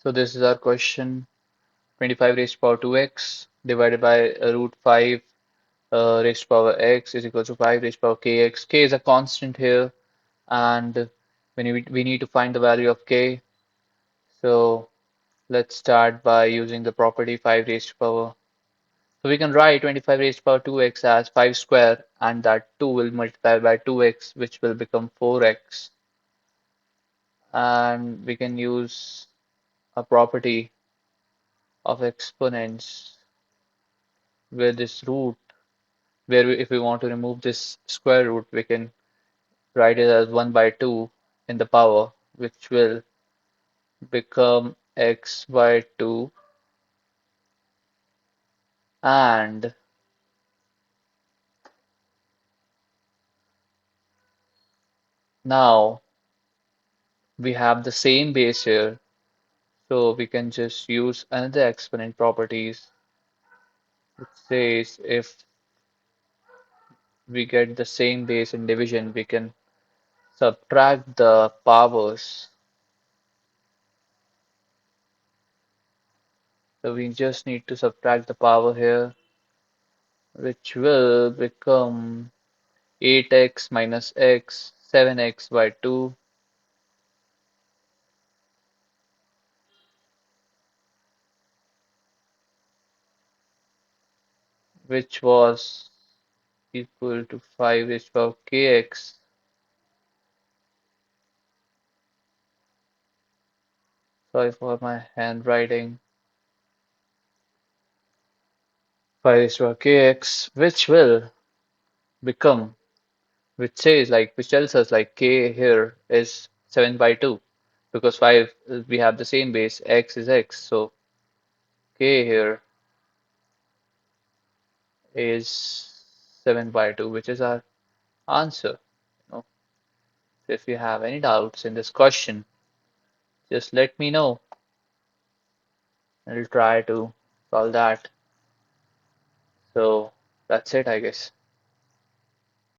So this is our question. 25 raised to power 2x divided by root 5 raised to power x is equal to 5 raised to power kx. K is a constant here, and we need to find the value of k. So let's start by using the property 5 raised to power. So we can write 25 raised to power 2x as 5 square, and that 2 will multiply by 2x, which will become 4x. And we can use a property of exponents with this root, where if we want to remove this square root, we can write it as 1 by 2 in the power, which will become x by 2. And now we have the same base here, so we can just use another exponent properties, which says if we get the same base in division, we can subtract the powers. So we just need to subtract the power here, which will become 8x minus x, 7x by 2, which was equal to 5 raised to power kx. Sorry for my handwriting. 5 raised to power kx, which will become, which tells us like k here is 7 by 2, because 5, we have the same base, x is x, so k here is 7 by 2, which is our answer. You know, so if you have any doubts in this question, just let me know. I'll try to solve that. So that's it, I guess.